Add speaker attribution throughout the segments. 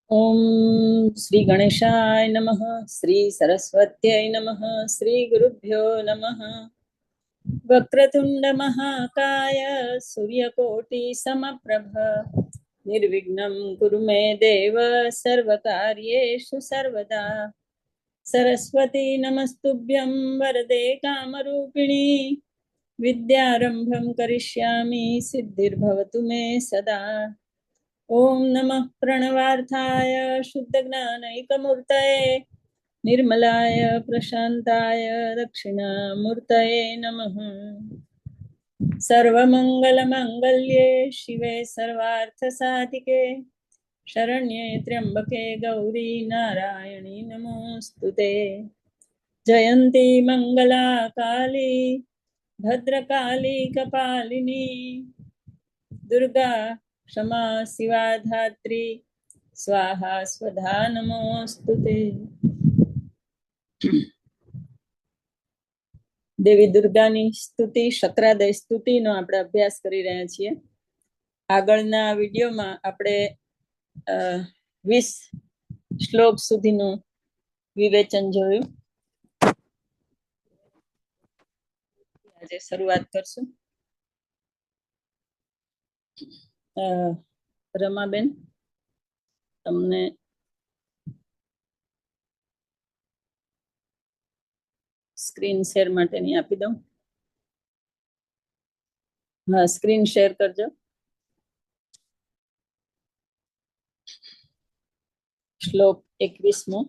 Speaker 1: ओम श्री गणेशाय नमः। श्री सरस्वत्यै नमः। श्री गुरुभ्यो नमः। वक्रतुंड महाकाय सूर्यकोटि समप्रभ निर्विघ्नं कुरु मे देव सर्वकार्येषु सर्वदा। सरस्वती नमस्तुभ्यं वरदे कामरूपिणी विद्यारंभं करिष्यामि सिद्धिर्भवतु मे सदा। ओम नमः प्रणवार्थाय शुद्धज्ञानैकमूर्तये निर्मलाय प्रशान्ताय दक्षिणामूर्तये नमः। सर्वमङ्गलमाङ्गल्ये शिवे सर्वार्थसाधिके शरण्ये त्र्यम्बके गौरी नारायणी नमोऽस्तुते। जयन्ती मङ्गला काली भद्रकाली कपालिनी दुर्गा क्षमा शिवा धात्री स्वाहा स्वधा नमोस्तुते। દેવી દુર્ગાની સ્તુતિ શક્રાદય સ્તુતિનો આપણે અભ્યાસ કરી રહ્યા છીએ. આગળના વિડીયોમાં આપણે 20 શ્લોક સુધીનું વિવેચન જોયું. આજે શરૂઆત કરશું. રમાબેન, તમને સ્ક્રીન શેર માટેની આપી દઉં. હા, સ્ક્રીન શેર કરજો. શ્લોક 21મો.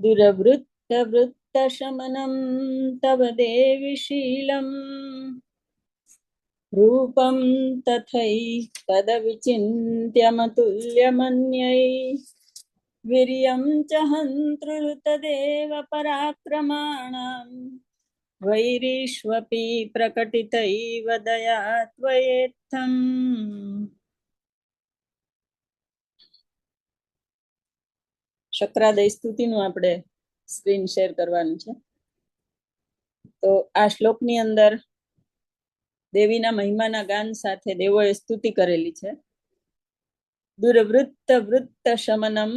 Speaker 1: દુરવૃત્ત વૃત્ત શમનમ તવ દેવી શીલમ રૂપમ તથૈ તદ વિચિન્ત્યમતુલ્યમન્યૈ વીર્યં ચ હંતૃતદેવ પરાક્રમાણાં વૈરીષ્વપી પ્રકટિતૈવ દયા ત્વયેત્થં. શક્રાદય સ્તુતિનું આપણે સ્ક્રીન શેર કરવાનું છે. તો આ શ્લોકની અંદર દેવીના મહિમાના ગાન સાથે દેવોએ સ્તુતિ કરેલી છે. દુર્વૃત્ત વૃત્ત શમનમ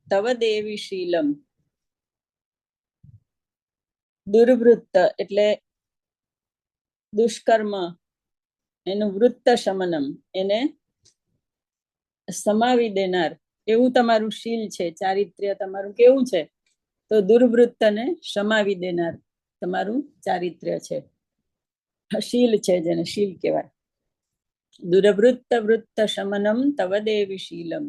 Speaker 1: તવ દેવી શીલમ. દુર્વૃત્ત એટલે દુષ્કર્મ, એનું વૃત્ત શમનમ એને સમાવી દેનાર એવું તમારું શીલ છે, ચારિત્ર્ય તમારું કેવું છે? તો દુર્વૃત્તને સમાવી દેનાર તમારું ચારિત્ર્ય છે, શીલ છે, જેને શીલ કહેવાય. દુર્વૃત્ત વૃત્ત શમનમ તવ દેવી શીલમ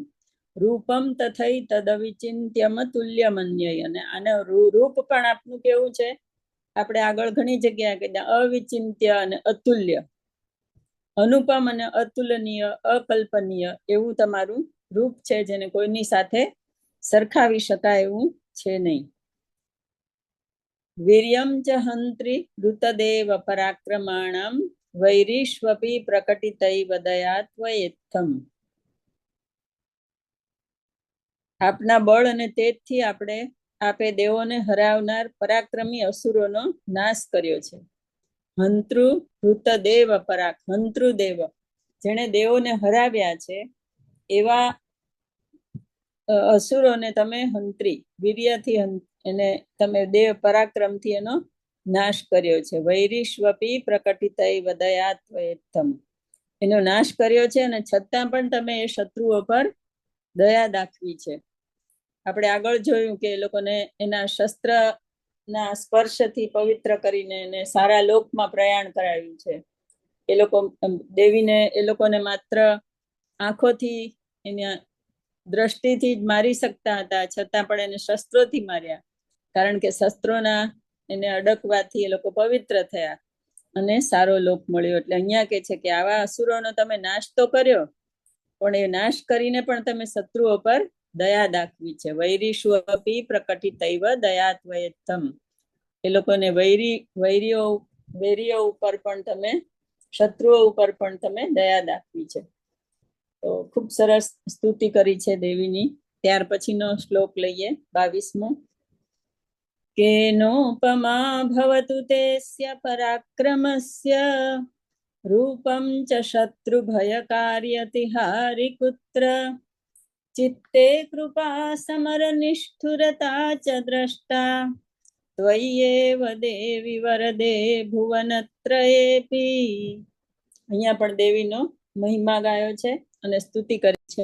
Speaker 1: રૂપમ તથૈ તદવિચિન્ત્યમ તુલ્યમન્યૈ. અને આને રૂપ પણ આપનું કેવું છે? આપણે આગળ ઘણી જગ્યાએ કીધા અવિચિંત્ય અને અતુલ્ય, અનુપમ અને અતુલનીય, અકલ્પનીય એવું તમારું રૂપ છે, જેને કોઈની સાથે સરખાવી શકાય એવું છે નહીં. વીર્યમ ચ હંત્રી ઋતદેવ પરાક્રમાણમ વૈરીષ્વપી પ્રકટિતૈવ દયા ત્વયેત્થમ. આપના બળ અને તેજથી આપે દેવોને હરાવનાર પરાક્રમી અસુરોનો નાશ કર્યો છે. હંતૃ ઋતદેવ પરાક, હંતૃદેવ જેણે દેવોને હરાવ્યા છે એવા અસુરોને તમે હંત્રી વીર્યથી એને તમે દેવ પરાક્રમથી એનો નાશ કર્યો છે. વૈરીષ્વપી પ્રકટિતૈવ દયા ત્વયેત્થમ. એનો નાશ કર્યો છે અને છતાં પણ તમે એ શત્રુઓ પર દયા દાખવી છે. આપણે આગળ જોયું કે એ લોકોને એના શસ્ત્રના સ્પર્શથી પવિત્ર કરીને એને સારા લોકમાં પ્રયાણ કરાવ્યું છે. એ લોકો દેવીને એ લોકોને માત્ર આંખોથી એના દ્રષ્ટિથી જ મારી શકતા હતા, છતાં પણ એને શસ્ત્રોથી માર્યા, કારણ કે શસ્ત્રોના એને અડકવાથી એ લોકો પવિત્ર થયા અને સારો લોક મળ્યો. એટલે અહીંયા કે છે કે આવા અસુરોનો તમે નાશ તો કર્યો, પણ એ નાશ કરીને પણ તમે શત્રુઓ પર દયા દાખવી છે. વૈરીષ્વપી પ્રકટિતૈવ દયા ત્વયેત્થમ. એ લોકોને વૈરીઓ ઉપર પણ તમે, શત્રુઓ ઉપર પણ તમે દયા દાખવી છે. તો ખૂબ સરસ સ્તુતિ કરી છે દેવીની. ત્યાર પછીનો શ્લોક લઈએ, 22મો. કેનોપમા ભવતુ તેસ્ય પરાક્રમસ્ય રૂપમ ચ શત્રુભયકાર્યતિહારિકુત્ર ચિત્તે કૃપા સમર નિષ્ઠુરતા ચ દ્રષ્ટા ત્વય્યેવ દેવી વરદે ભુવનત્રયેપી. અહીંયા પણ દેવીનો મહિમા ગાયો છે અને સ્તુતિ કરી છે.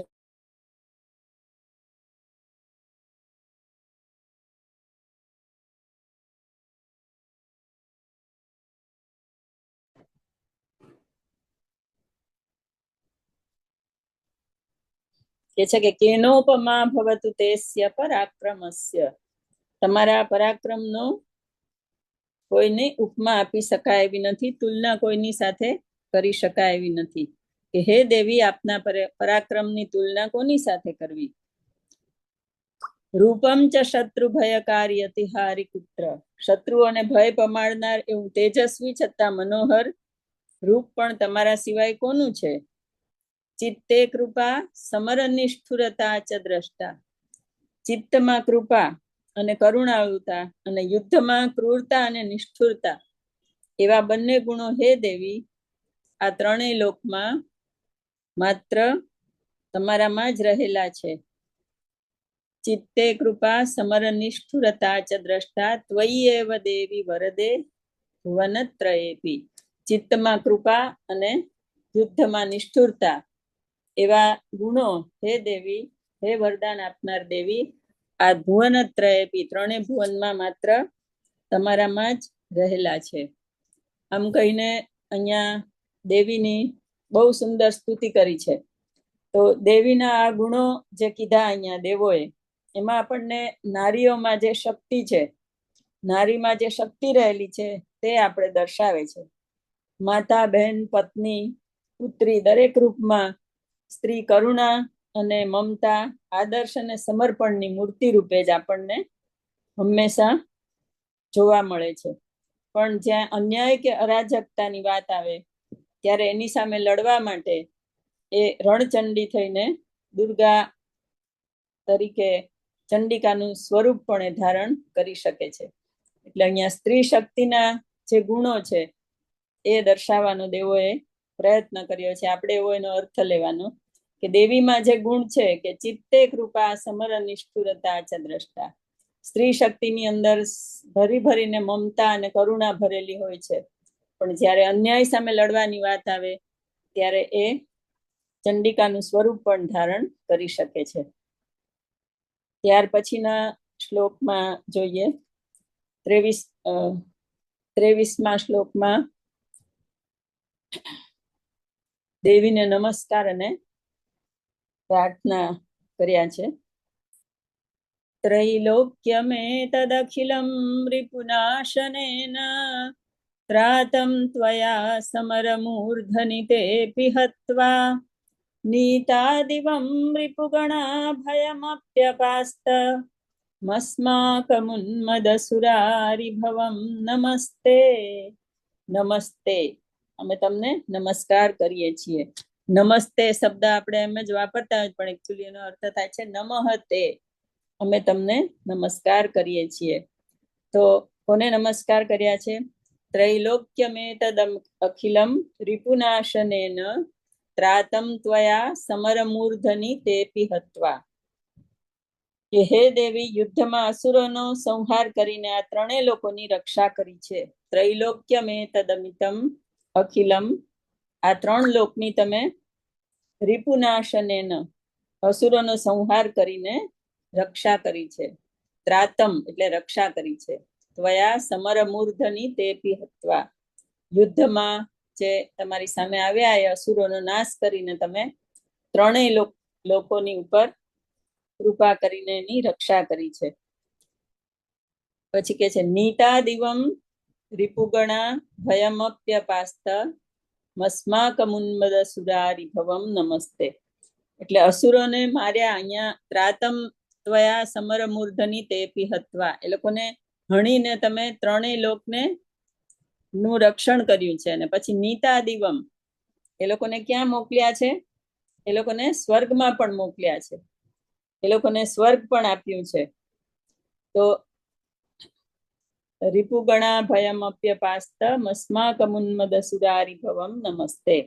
Speaker 1: કે છે કે કેનોપમા ભવતુ તેસ્ય પરાક્રમસ્ય. તમારા પરાક્રમનો કોઈને ઉપમા આપી શકાય એવી નથી, તુલના કોઈની સાથે કરી શકાય એવી નથી. કે હે દેવી, આપના પરાક્રમની તુલના કોની સાથે કરવી. રૂપમ ચ શત્રુ ભયકારી અતિહારી પુત્ર. શત્રુઓને ભય પમાડનાર એવું તેજસ્વી છતાં મનોહર રૂપ પણ તમારા સિવાય કોનું છે. ચિત્તે કૃપા સમર નિષ્ઠુરતા ચ દ્રષ્ટા. ચિત્તમાં કૃપા અને કરુણાળુતા અને યુદ્ધમાં ક્રૂરતા અને નિષ્ઠુરતા એવા બંને ગુણો હે દેવી આ ત્રણેય લોકમાં માત્ર તમારામાં જ રહેલા છે. ચિત્તે કૃપા સમર નિષ્ઠુરતા ચ દ્રષ્ટા ત્વય્યેવ દેવી વરદે ભુવનત્રયેપી. ચિત્તમાં કૃપા અને યુદ્ધમાં નિષ્ઠુરતા એવા ગુણો હે દેવી, હે વરદાન આપનાર દેવી, આ ભુવનત્રયેપી ત્રણેય ભુવનમાં માત્ર તમારામાં જ રહેલા છે. આમ કહીને અહીંયા દેવીની બહુ સુંદર સ્તુતિ કરી છે. તો દેવીના આ ગુણો જે કીધા અહીંયા દેવોએ, એમાં આપણને નારીઓમાં જે શક્તિ છે, નારીમાં જે શક્તિ રહેલી છે તે આપણે દર્શાવે છે. માતા, બહેન, પત્ની, પુત્રી દરેક રૂપમાં સ્ત્રી કરુણા અને મમતા, આદર્શ અને સમર્પણની મૂર્તિ રૂપે જ આપણને હંમેશા જોવા મળે છે. પણ જ્યાં અન્યાય કે અરાજકતાની વાત આવે ત્યારે એની સામે લડવા માટે એ રણચંડી થઈને દુર્ગા તરીકે ચંડિકાનું સ્વરૂપ પણ એ ધારણ કરી શકે છે. એટલે અહીંયા સ્ત્રી શક્તિના જે ગુણો છે એ દર્શાવવાનો દેવોએ પ્રયત્ન કર્યો છે. આપણે એવો એનો અર્થ લેવાનો કે દેવીમાં જે ગુણ છે કે ચિત્તે કૃપા સમર નિષ્ઠુરતા ચ દ્રષ્ટા. સ્ત્રી શક્તિની અંદર ભરી ભરીને મમતા અને કરુણા ભરેલી હોય છે, પણ જ્યારે અન્યાય સામે લડવાની વાત આવે ત્યારે એ ચંડિકાનું સ્વરૂપ પણ ધારણ કરી શકે છે. ત્યાર પછીના શ્લોકમાં જોઈએ 23મા શ્લોકમાં દેવીને નમસ્કાર અને પ્રાર્થના કર્યા છે. ત્રૈલોક્યમેતદખિલં રિપુનાશનેન ત્રાતમ ત્વયા સમરમૂર્ધનિ તેऽપि હત્વા નીતાદિવં રિપુગણા ભયમપ્યપાસ્ત મસ્માકમુન્મદસુરારિભવં નમસ્તે. નમસ્તે, અમે તમને નમસ્કાર કરીએ છીએ. નમસ્તે શબ્દ આપણે એમ જ વાપરતા હોય, પણ એકચ્યુઅલી એનો અર્થ થાય છે નમઃતે. અમે તમને નમસ્કાર કરીએ છીએ. તો કોને નમસ્કાર કર્યા છે? ત્રૈલોક્યમેતદ અખિલમ રિપુનાશનેન ત્રાતમ ત્વયા સમરમૂર્ધનિ તેऽપि હત્વા. કે હે દેવી, યુદ્ધમાં અસુરોનો સંહાર કરીને આ ત્રણેય લોકોની રક્ષા કરી છે. ત્રૈલોક્યમેતદમિતમ અખિલમ, આ ત્રણ લોકની તમે રિપુનાશનેન અસુરોનો સંહાર કરીને રક્ષા કરી છે. ત્રાતમ એટલે રક્ષા કરી છે. ત્વયા સમરમૂર્ધનિ તેऽપि હત્વા, યુદ્ધમાં જે તમારી સામે આવ્યા એ અસુરોનો નાશ કરીને તમે ત્રણેય લોકોની ઉપર કૃપા કરીને એની રક્ષા કરી છે. પછી કે છે નીતાદિવમ રિપુગણા ભયમપ્યપાસ્ત મસ્માકમુન્મદસુરારિભવમ નમસ્તે. એટલે અસુરોને માર્યા અહીંયા ત્રાતમ ત્વયા સમરમૂર્ધનિ તેऽપि હત્વા, એ લોકોને હણીને તમે ત્રણેય લોકને નું રક્ષણ કર્યું છે. અને પછી નીતાદિવમ, એ લોકોને ક્યાં મોકલ્યા છે? એ લોકોને સ્વર્ગમાં પણ મોકલ્યા છે. એ લોકોને સ્વર્ગ પણ આપ્યું છે. તો રિપુગણા ભયમપ્યપાસ્ત મસ્માકમુન્મદસુદારી ભવમ નમસ્તે.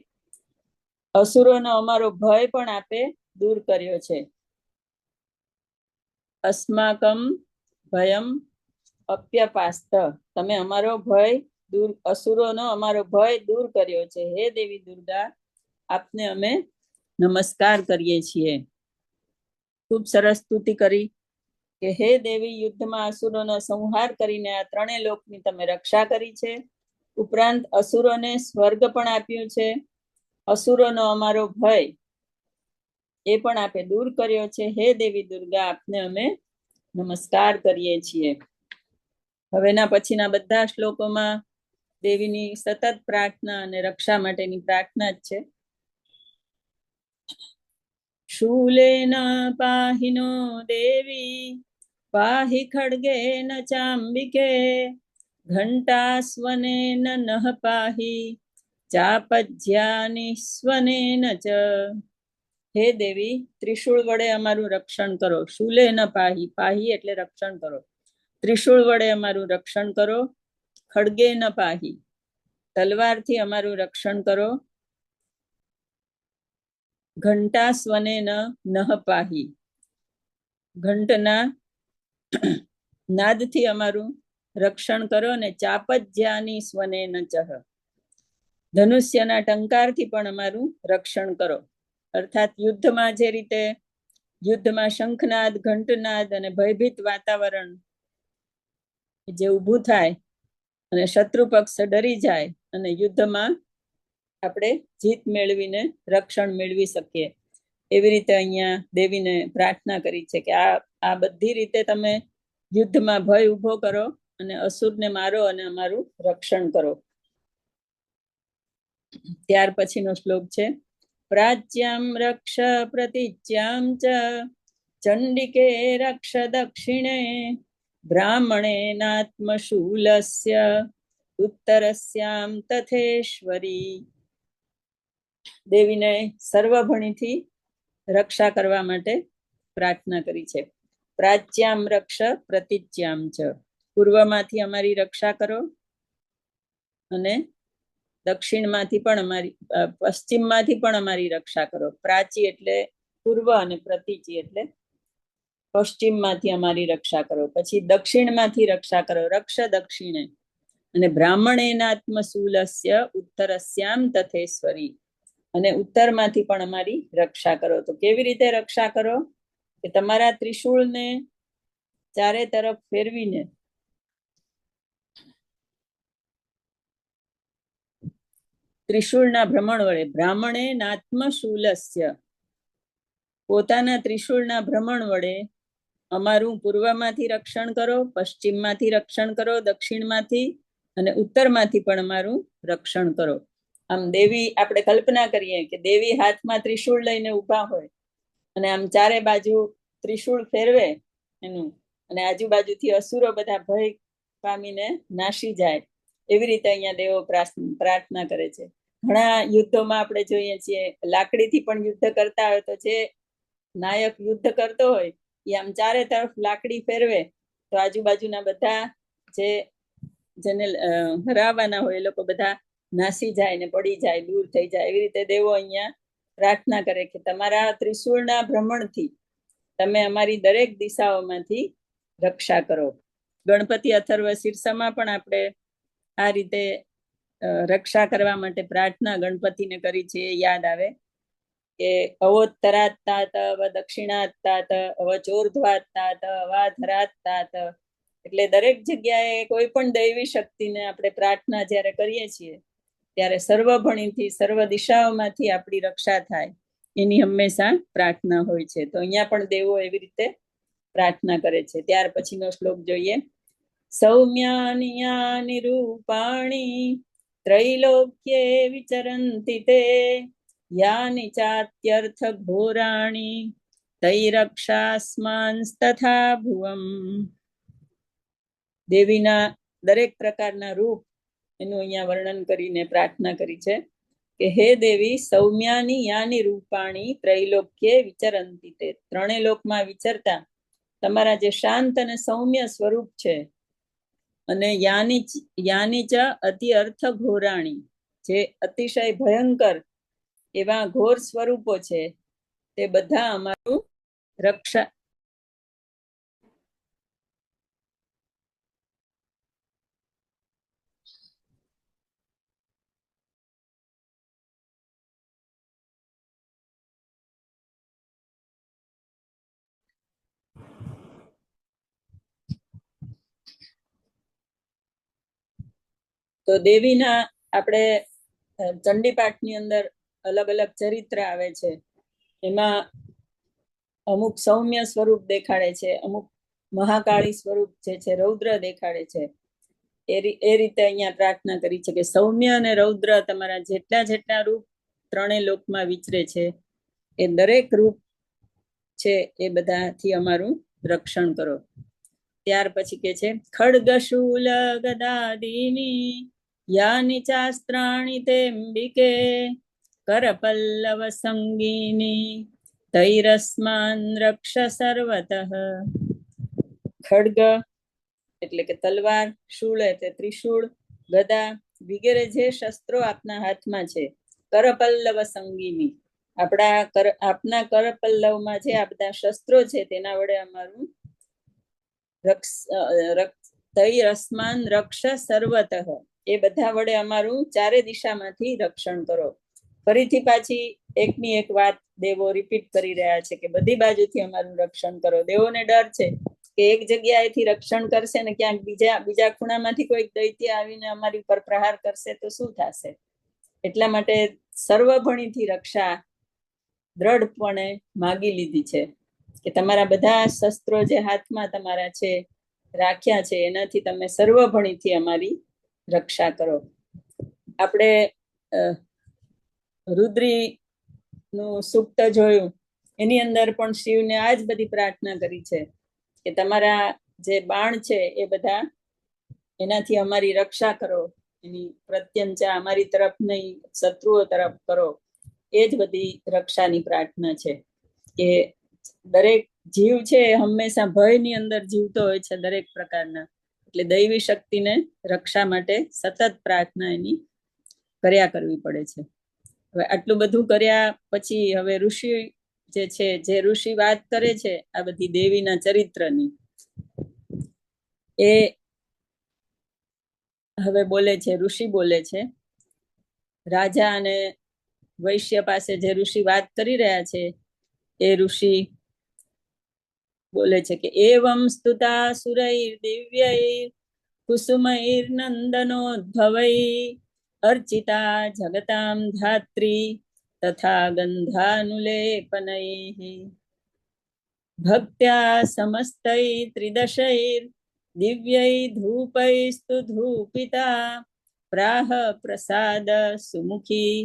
Speaker 1: અસુરોનો અમારો ભય પણ આપે દૂર કર્યો છે. અસ્માકમ ભયમ અપ્યપાસ્ત, તમે અમારો ભય દૂર, અસુરોનો અમારો ભય દૂર કર્યો છે. હે દેવી દુર્ગા, આપને અમે નમસ્કાર કરીએ છીએ. ખૂબ સરસ સ્તુતિ કરી કે હે દેવી, યુદ્ધમાં અસુરોનો સંહાર કરીને આ ત્રણેય લોકની તમે રક્ષા કરી છે. ઉપરાંત અસુરોને સ્વર્ગ પણ આપ્યું છે. અસુરોનો અમારો ભય એ પણ આપે દૂર કર્યો છે. હે દેવી દુર્ગા, આપને અમે નમસ્કાર કરીએ છીએ. હવેના પછીના બધા શ્લોકોમાં દેવીની સતત પ્રાર્થના અને રક્ષા માટેની પ્રાર્થના જ છે. શૂલેન પાહિનો દેવી પાહિ ખડગેન ચાંબિકે ઘંટાસ્વનેન નઃ પાહિ ચાપજ્યાનિ સ્વનેન ચ. હે દેવી, ત્રિશૂળ વડે અમારું રક્ષણ કરો. શૂલેન પાહિ, પાહિ એટલે રક્ષણ કરો. ત્રિશૂળ વડે અમારું રક્ષણ કરો. ખડગેન પાહિ, તલવારથી અમારું રક્ષણ કરો. ઘંટા સ્વનેન નઃ પાહિ, ઘંટના નાદથી અમારું રક્ષણ કરો. અને ચાપજ્યાની સ્વનેન ચહ, ધનુષ્યના ટંકારથી પણ અમારું રક્ષણ કરો. અર્થાત યુદ્ધમાં જે રીતે યુદ્ધમાં શંખનાદ, ઘંટનાદ અને ભયભીત વાતાવરણ જે ઊભું થાય અને શત્રુ પક્ષ ડરી જાય અને યુદ્ધમાં આપણે જીત મેળવીને રક્ષણ મેળવી શકીએ, એવી રીતે અહીંયા દેવીને પ્રાર્થના કરી છે કે આ બધી રીતે તમે યુદ્ધમાં ભય ઊભો કરો અને અસુરને મારો અને અમારું રક્ષણ કરો. ત્યાર પછીનો શ્લોક છે પ્રાચ્યામ રક્ષ પ્રતિચ્યામ ચ ચંડિકે રક્ષ દક્ષિણે બ્રાહ્મણેનાત્મશૂલસ્ય ઉત્તરસ્યામ તથેશ્વરી. દેવીને સર્વભણીથી રક્ષા કરવા માટે પ્રાર્થના કરી છે. પ્રાચ્યામ રક્ષ પ્રતિચ્યામ ચ, પૂર્વમાંથી અમારી રક્ષા કરો અને દક્ષિણમાંથી પણ અમારી, પશ્ચિમમાંથી પણ અમારી રક્ષા કરો. પ્રાચી એટલે પૂર્વ અને પ્રતિચી એટલે પશ્ચિમમાંથી અમારી રક્ષા કરો. પછી દક્ષિણમાંથી રક્ષા કરો, રક્ષ દક્ષિણે. અને બ્રાહ્મણેનાત્મશૂલસ્ય ઉત્તરસ્યામ તથેશ્વરી, અને ઉત્તરમાંથી પણ અમારી રક્ષા કરો. તો કેવી રીતે રક્ષા કરો કે તમારા ત્રિશૂળને ચારે તરફ ફેરવીને ત્રિશૂળના ભ્રમણ વડે, બ્રાહ્મણે નાત્મશૂલસ્ય, પોતાના ત્રિશૂળના ભ્રમણ વડે અમારું પૂર્વમાંથી રક્ષણ કરો, પશ્ચિમમાંથી રક્ષણ કરો, દક્ષિણમાંથી અને ઉત્તરમાંથી પણ અમારું રક્ષણ કરો. આમ દેવી, આપણે કલ્પના કરીએ કે દેવી હાથમાં ત્રિશૂળ લઈને ઊભા હોય અને આમ ચારે બાજુ ત્રિશૂળ ફેરવે એનું, અને આજુબાજુથી અસુરો બધા ભય પામીને નાશી જાય. એવી રીતે અહીંયા દેવો પ્રાર્થના કરે છે. ઘણા યુદ્ધોમાં આપણે જોઈએ છીએ લાકડીથી પણ યુદ્ધ કરતા હોય તો જે નાયક યુદ્ધ કરતો હોય એ આમ ચારે તરફ લાકડી ફેરવે તો આજુબાજુના બધા જેને હરાવવાના હોય એ લોકો બધા નાસી જાય ને પડી જાય, દૂર થઈ જાય. એવી રીતે દેવો અહીંયા પ્રાર્થના કરે કે તમારા ત્રિશૂળના ભ્રમણથી તમે અમારી દરેક દિશાઓમાંથી રક્ષા કરો. ગણપતિ અથર્વ શીર્ષમાં પણ આપણે આ રીતે રક્ષા કરવા માટે પ્રાર્થના ગણપતિને કરી છે. યાદ આવે કે અવોત્તરાત તાત, અવ દક્ષિણાત તાત, અવ ચોર્ધ્વાત તાત, અવાધરાત તાત. એટલે દરેક જગ્યાએ કોઈ પણ દૈવી શક્તિને આપણે પ્રાર્થના જ્યારે કરીએ છીએ ત્યારે સર્વભણીથી, સર્વ દિશાઓમાંથી આપણી રક્ષા થાય એની હંમેશા પ્રાર્થના હોય છે. તો અહીંયા પણ દેવો એવી રીતે પ્રાર્થના કરે છે. ત્યાર પછીનો શ્લોક જોઈએ. સૌમ્યાની યાની રૂપાણી ત્રૈલોક્યે વિચરંતિ તે યાની ચાત્યર્થ ઘોરાણી તૈરક્ષાસ્માંસ્તથા ભુવમ. દેવીના દરેક પ્રકારના રૂપ એનું અહીંયા વર્ણન કરીને પ્રાર્થના કરી છે કે હે દેવી, સૌમ્યાની યાની રૂપાણી ત્રૈલોક્યે વિચરંતિ તે, ત્રણેય લોકમાં વિચરતા તમારા જે શાંત અને સૌમ્ય સ્વરૂપ છે અને યાની ચ અતિ અર્થ ઘોરાણી, જે અતિશય ભયંકર એવા ઘોર સ્વરૂપો છે તે બધા અમારું રક્ષા તો દેવીના આપણે ચંડીપાઠની અંદર અલગ અલગ ચરિત્ર આવે છે. એમાં અમુક સૌમ્ય સ્વરૂપ દેખાડે છે, અમુક મહાકાળી સ્વરૂપ જે છે રૌદ્ર દેખાડે છે. એ રીતે અહીંયા પ્રાર્થના કરી છે કે સૌમ્ય અને રૌદ્ર તમારા જેટલા જેટલા રૂપ ત્રણેય લોકમાં વિચરે છે એ દરેક રૂપ છે એ બધાથી અમારું રક્ષણ કરો. ત્યાર પછી કે છે ખડગ શૂલ ગદાદીની યાની ચાસ્ત્રાણી તેંબિકે કરપલ્લવ સંગીની તૈરસ્માન રક્ષ સર્વતઃ. ખડગ એટલે કે તલવાર, શૂળ એટલે ત્રિશૂળ, ગદા વગેરે જે શસ્ત્રો આપના હાથમાં છે. કરપલ્લવ સંગીની, આપના કરપલ્લવમાં જે આ બધા શસ્ત્રો છે તેના વડે અમારું તૈરસ્માન રક્ષ સર્વતઃ, એ બધા વડે અમારું ચારે દિશામાંથી રક્ષણ કરો. ફરીથી પાછી એકની એક વાત દેવો રિપીટ કરી રહ્યા છે કે બધી બાજુથી અમારું રક્ષણ કરો. દેવોને ડર છે કે એક જગ્યાએથી રક્ષણ કરશે ને ક્યાંક બીજા ખૂણામાંથી કોઈ દૈત્ય આવીને અમારી પર પ્રહાર કરશે તો શું થશે. એટલા માટે સર્વભણીથી રક્ષા દ્રઢપણે માગી લીધી છે કે તમારા બધા શસ્ત્રો જે હાથમાં તમારા છે રાખ્યા છે એનાથી તમે સર્વભણીથી અમારી રક્ષા કરો. આપણે રુદ્રી નું સૂક્ત જોયું, એની અંદર પણ શિવને આ જ બધી પ્રાર્થના કરી છે કે તમારા જે બાણ છે એ બધા એનાથી અમારી રક્ષા કરો, એની પ્રત્યંચા અમારી તરફ નહીં શત્રુઓ તરફ કરો. એ જ બધી રક્ષાની પ્રાર્થના છે કે દરેક જીવ છે હંમેશા ભયની અંદર જીવતો હોય છે દરેક પ્રકારના, એટલે દૈવી શક્તિને રક્ષા માટે સતત પ્રાર્થના એની કર્યા કરવી પડે છે. હવે આટલું બધું કર્યા પછી હવે ઋષિ જે છે, જે ઋષિ વાત કરે છે આ બધી દેવીના ચરિત્રની, એ હવે બોલે છે, ઋષિ બોલે છે. રાજા અને વૈશ્ય પાસે જે ઋષિ વાત કરી રહ્યા છે એ ઋષિ બોલે છે કે એવમ સ્તુતા સુરૈર દિવ્યૈર કુસુમૈર નંદનોદ્ભવૈ અર્ચિતા જગતામ ધાત્રી તથા ગંધાનુલેપનૈ ભક્ત્યા સમસ્તૈ ત્રિદશૈર દિવ્યૈ ધૂપૈસ્તુ ધૂપિતા પ્રાહ પ્રસાદ સુમુખી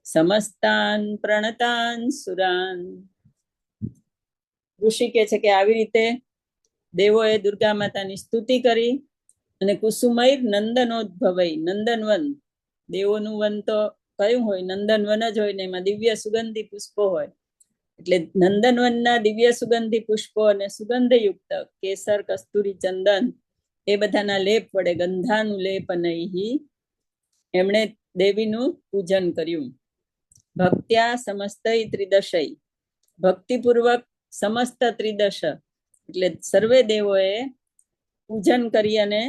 Speaker 1: સમસ્તાન પ્રણતાન સુરાન. ઋષિ કે છે કે આવી રીતે દેવોએ દુર્ગા માતાની સ્તુતિ કરી અને કુસુમૈર નંદનોદ્ભવૈ, નંદનવન, દેવોનું વન તો કયું હોય, નંદનવન જ હોય ને એમાં દિવ્ય સુગંધી પુષ્પો હોય, એટલે નંદનવનના દિવ્ય સુગંધી પુષ્પો અને સુગંધયુક્ત કેસર, કસ્તુરી, ચંદન એ બધાના લેપ વડે ગંધાનું લેપ નહીં એમણે દેવીનું પૂજન કર્યું. ભક્ત્યા સમસ્તૈ ત્રિદશૈ, ભક્તિપૂર્વક સમસ્ત ત્રિદશ એટલે સર્વે દેવોએ પૂજન કરી અને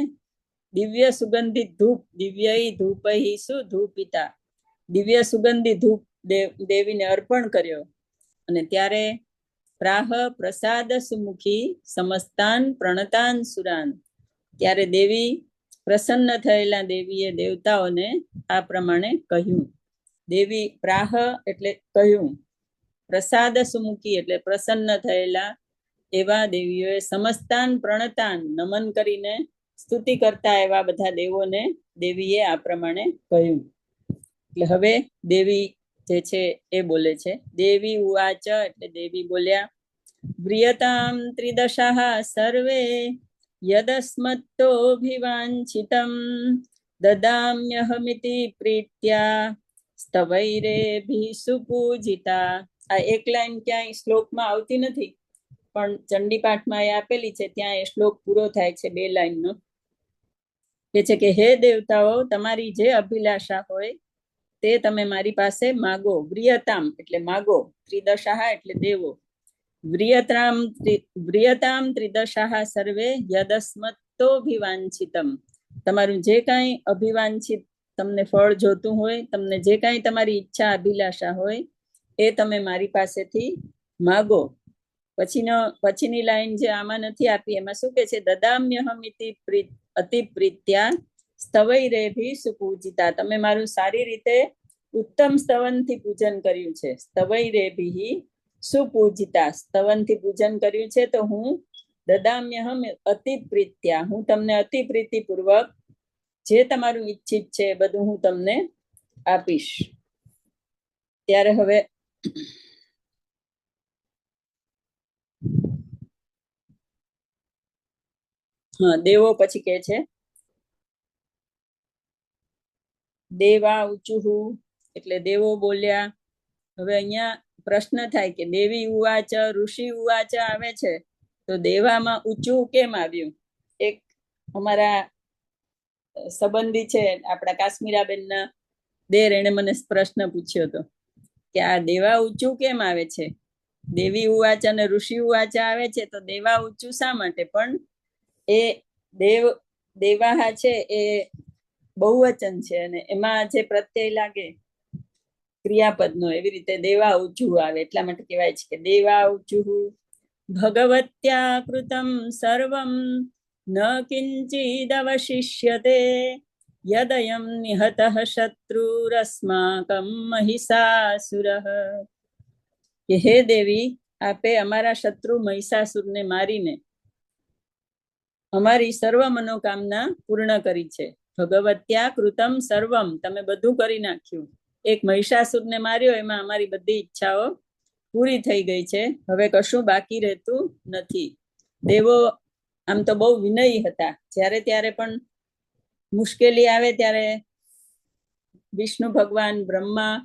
Speaker 1: દિવ્ય સુગંધિત ધૂપ, દિવ્ય ધૂપૈ સુધૂપિતા, દિવ્ય સુગંધી ધૂપ દેવીને અર્પણ કર્યો. અને ત્યારે પ્રાહ પ્રસાદ સુમુખી સમસ્તાન પ્રણતાન સુરાન, ત્યારે દેવી પ્રસન્ન થયેલા દેવીએ દેવતાઓને આ પ્રમાણે કહ્યું. દેવી પ્રાહ એટલે કહ્યું, પ્રસાદ સુમુખી એટલે પ્રસન્ન થયેલા એવા દેવીઓએ સમસ્તાન પ્રણતાન નમન કરીને સ્તુતિ કરતા એવા બધા દેવોને દેવીએ આ પ્રમાણે કહ્યું. એટલે હવે દેવી જે છે એ બોલે છે. દેવી ઉવાચ એટલે દેવી બોલ્યા, વ્રિયતામ ત્રિદશાઃ સર્વે યદસ્મત્તોભિવાંછિતમ દદામ્યહમિતિ પ્રીત્યા સ્તવૈરેભિ સુપૂજિતા. આ એક લાઈન ક્યાંય શ્લોકમાં આવતી નથી, પણ ચંડીપાઠમાં એ આપેલી છે, ત્યાં એ શ્લોક પૂરો થાય છે 2 લાઈનનો. કે છે કે હે દેવતાઓ, તમારી જે અભિલાષા હોય તે તમે મારી પાસે માગો. વ્રિયતામ એટલે માગો, ત્રિદશાહ એટલે દેવો. વ્રિયતામ ત્રિદશાહ સર્વે યદસ્મત્તોભિવાંછિતમ. તમારું જે કાંઈ અભિવાંછિત તમને ફળ જોતું હોય, તમને જે કાંઈ તમારી ઈચ્છા અભિલાષા હોય એ તમે મારી પાસેથી માગો. પછીની લાઈન જે આમાં નથી આપી એમાં શું કે છે, દદામ્યહમ ઇતિ અતિ પ્રીત્યા સ્તવૈરેભિ સુપૂજિતા. તમે મારું સારી રીતે ઉત્તમ સ્તવનથી પૂજન કર્યું છે. સ્તવૈરેભિ સુપૂજિતા, સ્તવનથી પૂજન કર્યું છે તો હું દદામ્યહમ અતિ પ્રીત્યા, હું તમને અતિ પ્રીતિપૂર્વક જે તમારું ઈચ્છિત છે બધું હું તમને આપીશ. ત્યારે હવે હા, દેવો પછી કે છે દેવા ઉચુહુ એટલે દેવો બોલ્યા. હવે અહીંયા પ્રશ્ન થાય કે દેવી ઉવાચ ઋષિ ઉવાચ આવે છે તો દેવામાં ઊંચું કેમ આવ્યું? એક અમારા સંબંધી છે આપણા કાશ્મીરાબેનના દેર, એને મને પ્રશ્ન પૂછ્યો હતો કે આ દેવા ઊંચું કેમ આવે છે? દેવી ઉવાચ અને ઋષિ ઉવાચ આવે છે તો દેવા ઊંચું શા માટે? પણ એ દેવાહા છે એ બહુવચન છે અને એમાં જે પ્રત્યય લાગે ક્રિયાપદનો, એવી રીતે દેવા ઊંચું આવે એટલા માટે કહેવાય છે કે દેવા ઊંચું. ભગવત્યા કૃતમ સર્વમ ન કિંચિદવશિષ્યતે યદયમ નિહતઃ શત્રુરસ્માકં મહિષાસુરઃ. કે હે દેવી, આપે અમારા શત્રુ મહિષાસુરને મારીને અમારી સર્વ મનોકામના પૂર્ણ કરી છે. ભગવત્યા કૃતમ સર્વમ, તમે બધું કરી નાખ્યું. એક મહિષાસુરને માર્યો એમાં અમારી બધી ઈચ્છાઓ પૂરી થઈ ગઈ છે. હવે કશું બાકી રહેતું નથી. દેવો આમ તો બહુ વિનયી હતા. જ્યારે ત્યારે પણ મુશ્કેલી આવે ત્યારે વિષ્ણુ ભગવાન, બ્રહ્મા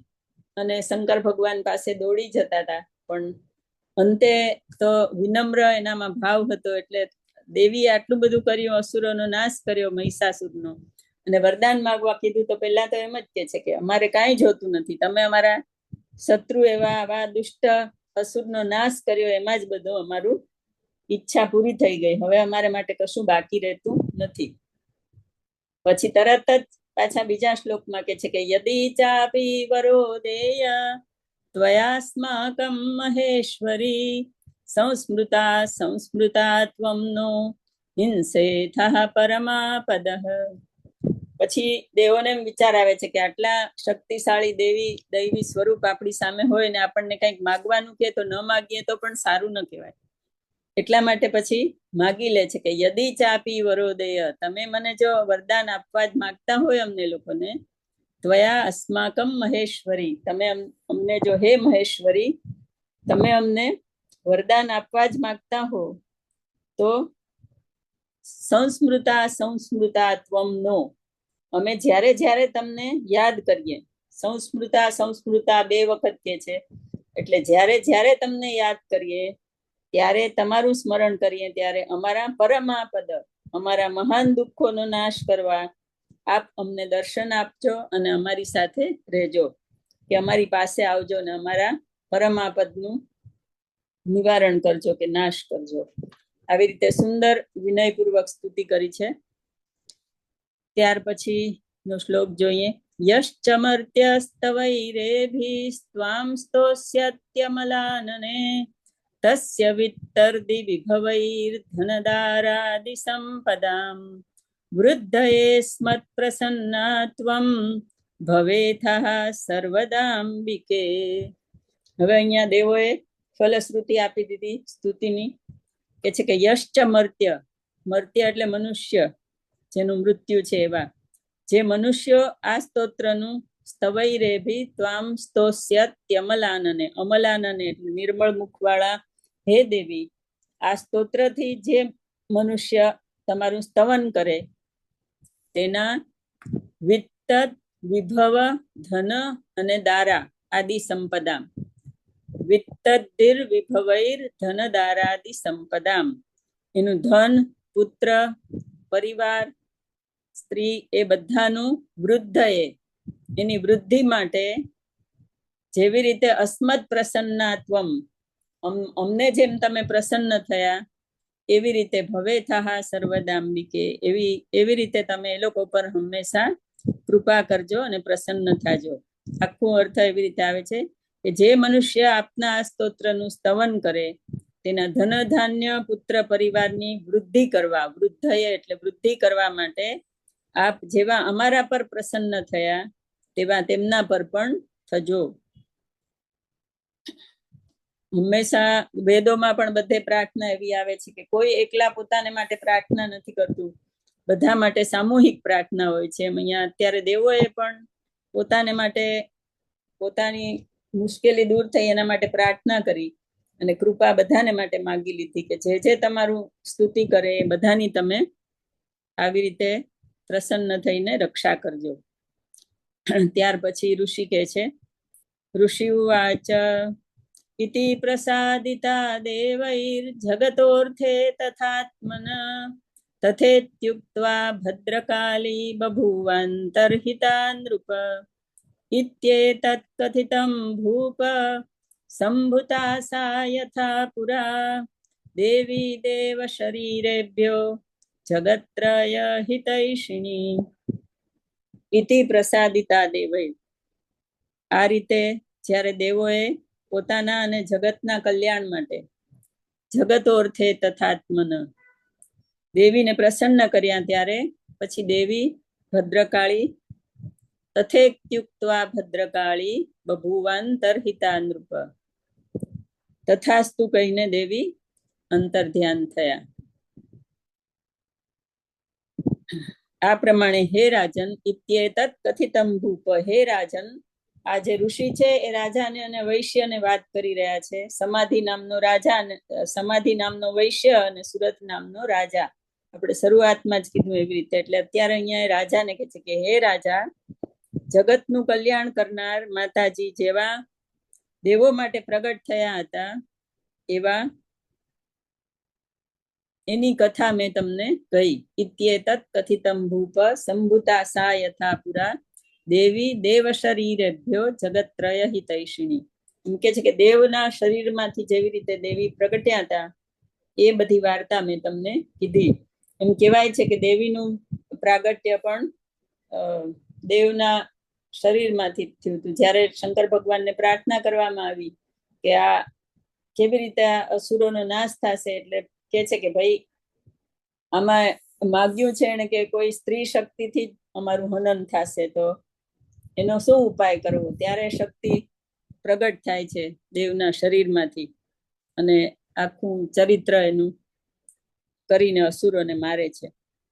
Speaker 1: અને શંકર ભગવાન પાસે દોડી જતા હતા. પણ અંતે તો વિનમ્ર એનામાં ભાવ હતો એટલે દેવીએ આટલું બધું કર્યું, અસુરોનો નાશ કર્યો મહિષાસુરનો, અને વરદાન માંગવા કીધું તો પહેલા તો એમ જ કે છે કે અમારે કાંઈ જોતું નથી, તમે અમારા શત્રુ એવા આવા દુષ્ટ અસુરનો નાશ કર્યો, એમાં જ બધું અમારું ઈચ્છા પૂરી થઈ ગઈ. હવે અમારે માટે કશું બાકી રહેતું નથી. પછી તરત જ પાછા બીજા શ્લોકમાં કે છે કે યદી ચાપી વરો દેય ત્વયાસ્માકં મહેશ્વરી સંસ્મૃતા ત્વમ નો હિંસેથઃ પરમાપદઃ. પછી દેવોને એમ વિચાર આવે છે કે આટલા શક્તિશાળી દૈવી સ્વરૂપ આપણી સામે હોય ને આપણને કંઈક માગવાનું કે તો ન માગીએ તો પણ સારું ન કહેવાય. એટલા માટે પછી માગી લે છે કે યદી ચાપી વરોદેય, તમે મને જો વરદાન આપવા જ માગતા હોય અમને લોકોને, ત્વયા અસ્માકમ મહેશ્વરી, તમે અમને જો હે મહેશ્વરી તમે અમને વરદાન આપવા જ માંગતા હો તો સંસ્મૃતા ત્વમ નો, અમે જ્યારે જ્યારે તમને યાદ કરીએ, સંસ્મૃતા બે વખત કે છે એટલે જ્યારે જ્યારે તમને યાદ કરીએ ત્યારે તમારું સ્મરણ કરીએ ત્યારે અમારા પરમાપદ, અમારા મહાન દુઃખોનો નાશ કરવા આપ અમને દર્શન આપજો અને અમારી સાથે રહેજો, કે અમારી પાસે આવજો ને અમારા પરમાપદનું નિવારણ કરજો કે નાશ કરજો. આવી રીતે સુંદર વિનયપૂર્વક સ્તુતિ કરી છે. ત્યાર પછી નો શ્લોક જોઈએ. યશ્ચમર્ત્યસ્તવૈરેભિસ્ત્વાં સ્તોષ્યત્યમલાનને તસ્ય વિત્તર્દિ વિભવૈર્ધનદારાદિ સંપદામ વૃદ્ધયે સ્મત્પ્રસન્ના ત્વં ભવેથઃ સર્વદાંબિકે. હવે અહીંયા દેવોએ ફલશ્રુતિ આપી દીધી સ્તુતિની. કે છે કે યશ્ચ મર્ત્ય, મર્ત્ય એટલે મનુષ્ય જેનું મૃત્યુ છે એવા, જે મનુષ્યો આ સ્તોત્રનું સ્તવૈરેભિ ત્વામ સ્તોષ્યત્યમલાનને, અમલાનને એટલે નિર્મળ મુખવાળા હે દેવી, આ સ્તોત્રથી જે મનુષ્ય તમારું સ્તવન કરે તેના વિત્ત વિભવ ધન અને દારા આદિ સંપદા, વિત્તદ્ધિર વિભવૈર ધન દારાદિ સંપદામ, એનું ધન, પુત્ર, પરિવાર સ્ત્રી એ બધાનું વૃદ્ધએ એની વૃદ્ધિ માટે જેવી રીતે અસ્મદ પ્રસન્નાત્વમ અમને જેમ તમે પ્રસન્ન થયા એવી રીતે ભવે થા સર્વદાંબિકે એવી રીતે તમે એ લોકો પર હંમેશા કૃપા કરજો અને પ્રસન્ન થાજો. આખું અર્થ એવી રીતે આવે છે કે જે મનુષ્ય આપના આ સ્તોત્રનું સ્તવન કરે તેના ધન ધાન્ય પુત્ર પરિવારની વૃદ્ધિ કરવા, વૃદ્ધએ એટલે વૃદ્ધિ કરવા માટે આપ જેવા અમારા પર પ્રસન્ન થયા તેવા તેમના પર પણ થજો. હંમેશા વેદોમાં પણ બધે પ્રાર્થના એવી આવે છે કે કોઈ એકલા પોતાને માટે પ્રાર્થના નથી કરતું, બધા માટે સામૂહિક પ્રાર્થના હોય છે. અહીંયા અત્યારે દેવોએ પણ પોતાને માટે પોતાની મુશ્કેલી દૂર થઈ એના માટે પ્રાર્થના કરી અને કૃપા બધાને માટે માંગી લીધી કે જે તમારું સ્તુતિ કરે એ બધાની તમે આવી રીતે પ્રસન્ન થઈને રક્ષા કરજો. ત્યાર પછી ઋષિ કહે છે, ઋષિ ઉવાચ ઇતિ પ્રસાદિતા દેવૈર જગતોર્થે તથાત્મન તથેત્યુક્ત્વા ભદ્રકાલી બભુવાંતર્હિતા નૃપ ઇત્યેતત્ કથિतं ભૂપ સંભુતા સા યથા પુરા દેવી દેવ શરીરેભ્યો જગત્રય હિતૈષિણી. ઇતિ પ્રસાદિતા દેવૈ. આ રીતે જ્યારે દેવોએ પોતાના અને જગતના કલ્યાણ માટે જગતોર્થે તથાત્મન દેવીને પ્રસન્ન કર્યા ત્યારે પછી દેવી ભદ્રકાળી તથેત્યુક્ત્વા ભદ્રકાળી બભુવાંતર્હિતા નૃપ તથાસ્તુ કહીને દેવી અંતર્ધ્યાન થયા. આ પ્રમાણે હે રાજન ઇત્યેતત્ કથિતં ભૂપ. હે રાજન, આ જે ઋષિ છે એ રાજાને અને વૈશ્યને વાત કરી રહ્યા છે. સમાધિ નામનો રાજા, સમાધિ નામનો વૈશ્ય અને સુરત નામનો રાજા. આપણે શરૂઆતમાં જ કીધું એવી રીતે. એટલે અત્યારે અહીંયા રાજાને કહે છે કે હે રાજા, જગતનું કલ્યાણ કરનાર માતાજી જેવા દેવો માટે પ્રગટ થયા હતા એવા એની કથા મેં તમને કહી. ઇત્યેતત્ કથિતં ભૂપ સંભુતા સા યથા પુરા દેવી દેવ શરીરેભ્યો જગત્રય હિતૈષિણી. એમ કે છે કે દેવના શરીરમાંથી જેવી રીતે દેવી પ્રગટ્યા હતા એ બધી વાર્તા મેં તમને કીધી. એમ કહેવાય છે કે દેવીનું પ્રાગટ્ય પણ દેવના શરીરમાંથી થયું હતું. જ્યારે શંકર ભગવાનને પ્રાર્થના કરવામાં આવી કે આ કેવી રીતે અસુરોનો નાશ થશે, એટલે કે છે કે ભાઈ આમાં માગ્યું છે એને કે કોઈ સ્ત્રી શક્તિથી જ અમારું હનન થશે, તો એનો શું ઉપાય કરવો? ત્યારે શક્તિ પ્રગટ થાય છે દેવના શરીરમાંથી અને આખું ચરિત્ર એનું કરીને અસુરોને મારે છે.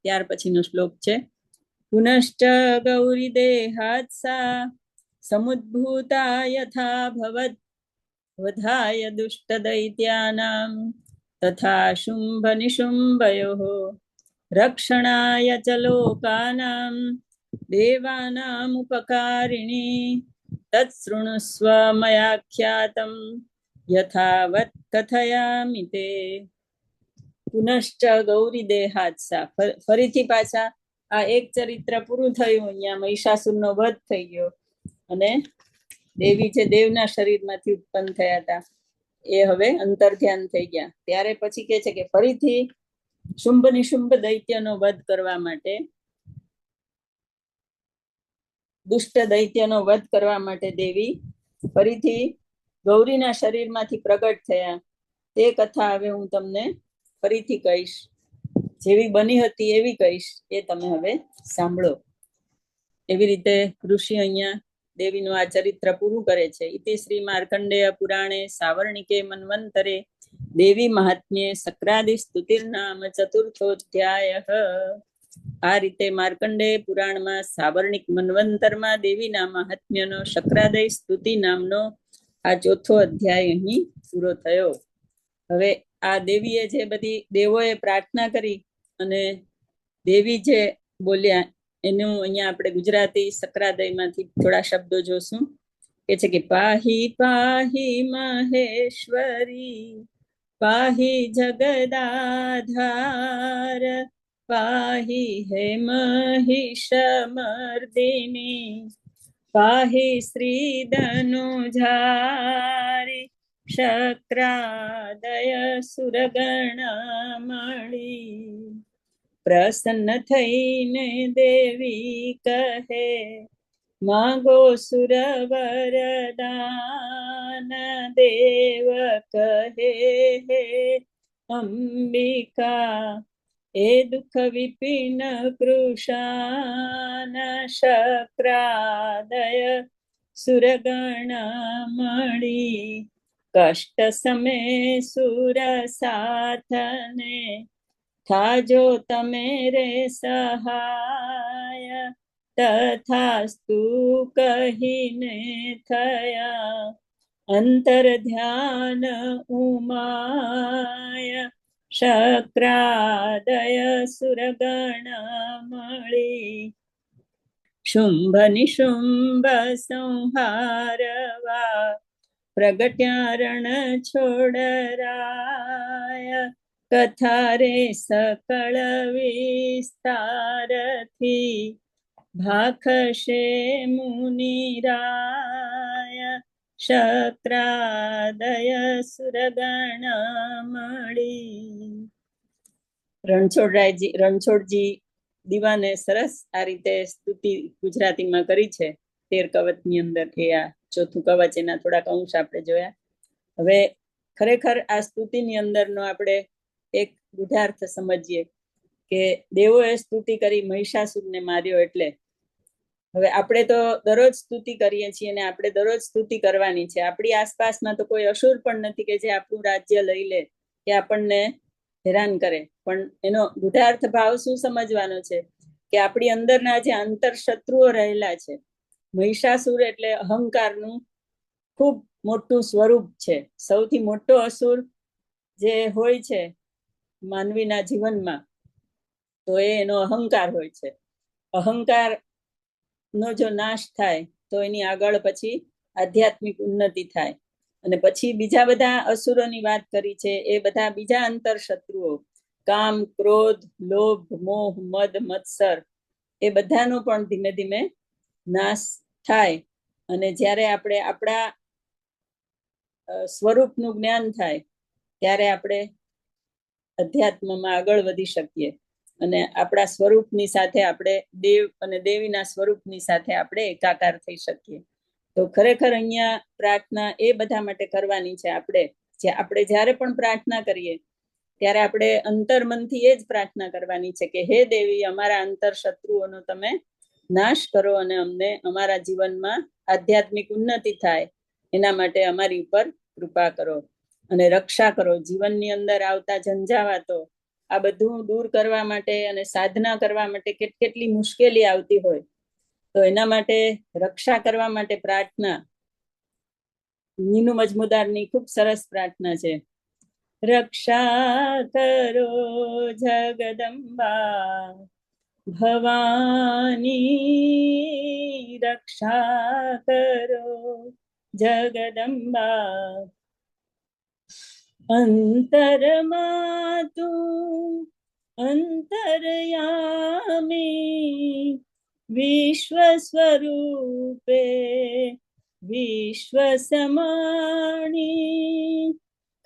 Speaker 1: ત્યાર પછીનો શ્લોક છે, પુનશ્ચ ગૌરી દેહાત્સા સમુદ્ભૂતા યથા ભવત વધાય દુષ્ટ દૈત્યાનામ તથા શુંભ નિશુંભયોઃ રક્ષણાય ચ લોકાનામ દેવાનામ ઉપકારિણી તત્સૃણુસ્વ મયાખ્યાતમ યથાવત કથયામિ તે. પુનશ્ચ ગૌરી દેહાત્સા. ફરીથી પાછા આ એક ચરિત્ર પૂરું થયું. અહીંયા મહિષાસુરનો વધ થઈ ગયો અને દેવી જે દેવના શરીરમાંથી ઉત્પન્ન થયા હતા એ હવે અંતર્ધ્યાન થઈ ગયા. ત્યારે પછી કે છે કે ફરીથી શુંભ નિશુંભ દૈત્યનો વધ કરવા માટે, દુષ્ટ દૈત્યનો વધ કરવા માટે દેવી ફરીથી ગૌરીના શરીરમાંથી પ્રગટ થયા. તે કથા હવે હું તમને ફરીથી કહીશ. જેવી બની હતી એવી કહીશ, એ તમે હવે સાંભળો. એવી રીતે ઋષિ અહીંયા દેવીનું આ ચરિત્ર પૂરું કરે છે. ઇતિ શ્રી માર્કંડેય પુરાણે સાવર્ણિકે મન્વંતરે દેવી મહાત્મ્યે સક્રાદિ સ્તુતિર્નામ ચતુર્થોધ્યાય. આ રીતે માર્કંડેય પુરાણમાં સાવર્ણિક મન્વંતરમાં દેવીના મહાત્મ્યનો શક્રાદય સ્તુતિ નામનો આ ચોથો અધ્યાય અહીં પૂરો થયો. હવે આ દેવીએ જે બધી દેવોએ પ્રાર્થના કરી અને દેવી જે બોલ્યા એનું અહીંયા આપણે ગુજરાતી સક્રાદયમાંથી થોડા શબ્દો જોશું. કે છે કે પાહી પાહી મહેશ્વરી પાહી જગદાધાર પાહિ હે મહિષમર્દિની પાહિ શ્રીધનુજારી શક્રાદય સુરગણમળી પ્રસન્ન થઈને દેવી કહે માગો સુર વરદાન દેવ કહે હે અંબિકા એ દુઃખ વિપિન કૃશાન શક્રાદય સુરગણ મળી કષ્ટ સમે સુર સાથને થાજો તમે રે સહાય તથાસ્તુ કહીને થયા અંતર ધ્યાન ઉમાય શક્રાદય સુરગણ મળી શુંભ નિશુંભ સંહારવા પ્રગટ્યા રણ છોડરાય કથા રે સકળ વિસ્તારથી ભાખશે મુનિરાય શક્રાદય સુરગણ મળી રણછોડજી દીવાને સરસ આ રીતે સ્તુતિ ગુજરાતીમાં કરી છે 13 કવચની અંદર કે આ ચોથું કવચ એના થોડાક અંશ આપણે જોયા હવે ખરેખર આ સ્તુતિની અંદરનો આપણે એક ગુઢાર્થ સમજીએ કે દેવોએ સ્તુતિ કરી મહિષાસુરને માર્યો એટલે હવે આપણે તો દરરોજ સ્તુતિ કરીએ છીએ અને આપણે દરરોજ સ્તુતિ કરવાની છે આપણી આસપાસમાં તો કોઈ અસુર પણ નથી કે જે આપણું રાજ્ય લઈ લે કે આપણને હેરાન કરે પણ એનો ગુઢાર્થ ભાવ શું સમજવાનો છે કે આપણી અંદરના જે અંતર શત્રુઓ રહેલા છે મહિષાસુર એટલે અહંકારનું ખૂબ મોટું સ્વરૂપ છે સૌથી મોટો અસુર જે હોય છે માનવીના જીવનમાં તો એનો અહંકાર હોય છે અહંકાર નો જો નાશ થાય તો એની આગળ પછી આધ્યાત્મિક ઉન્નતિ થાય અને પછી બીજા બધા અસુરોની વાત કરી છે એ બધા બીજા અંતર શત્રુઓ કામ ક્રોધ લોભ મોહ મદ મત્સર એ બધાનો પણ ધીમે ધીમે નાશ થાય અને જ્યારે આપણે આપણા સ્વરૂપનું જ્ઞાન થાય ત્યારે આપણે અધ્યાત્મમાં આગળ વધી શકીએ અને આપણા સ્વરૂપની સાથે આપણે દેવ અને દેવીના સ્વરૂપની સાથે આપણે એકાકાર થઈ શકીએ તો ખરેખર અહીંયા પ્રાર્થના એ બધા માટે કરવાની છે આપણે જ્યારે પણ પ્રાર્થના કરીએ ત્યારે આપણે અંતરમનથી એ જ પ્રાર્થના કરવાની છે કે હે દેવી અમારા અંતર શત્રુઓનો તમે નાશ કરો અને અમને અમારા જીવનમાં આધ્યાત્મિક ઉન્નતિ થાય એના માટે અમારી ઉપર કૃપા કરો અને રક્ષા કરો જીવનની અંદર આવતા ઝંઝાવાતો આ બધું દૂર કરવા માટે અને સાધના કરવા માટે કેટલી મુશ્કેલી આવતી હોય તો એના માટે રક્ષા કરવા માટે પ્રાર્થના નીનુ મજમુદારની ખૂબ સરસ પ્રાર્થના છે રક્ષા કરો જગદંબા ભવાની રક્ષા કરો જગદંબા અંતરમાં તું અંતર્યામી વિશ્વ સ્વરૂપે વિશ્વ સમાણી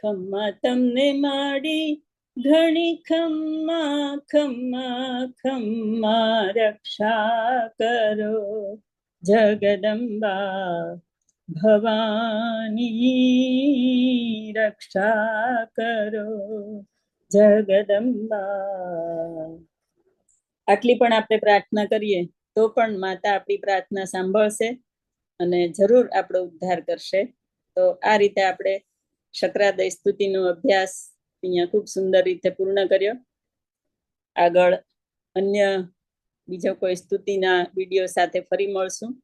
Speaker 1: ખમ્મા તમને માડી ઘણી ખમ્મા ખમ્મા ખમ્મા રક્ષા કરો જગદંબા ભવાની રક્ષા કરો જગદંબા આટલી પણ આપણે પ્રાર્થના કરીએ તો પણ માતા આપણી પ્રાર્થના સાંભળશે અને જરૂર આપણો ઉદ્ધાર કરશે તો આ રીતે આપણે શક્રાદય સ્તુતિનો અભ્યાસ અહીંયા ખૂબ સુંદર રીતે પૂર્ણ કર્યો આગળ અન્ય બીજો કોઈ સ્તુતિના વિડીયો સાથે ફરી મળશું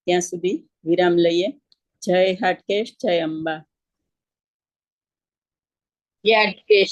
Speaker 1: ત્યાં સુધી વિરામ લઈએ જય હાટકેશ જય અંબા
Speaker 2: જય હાટકેશ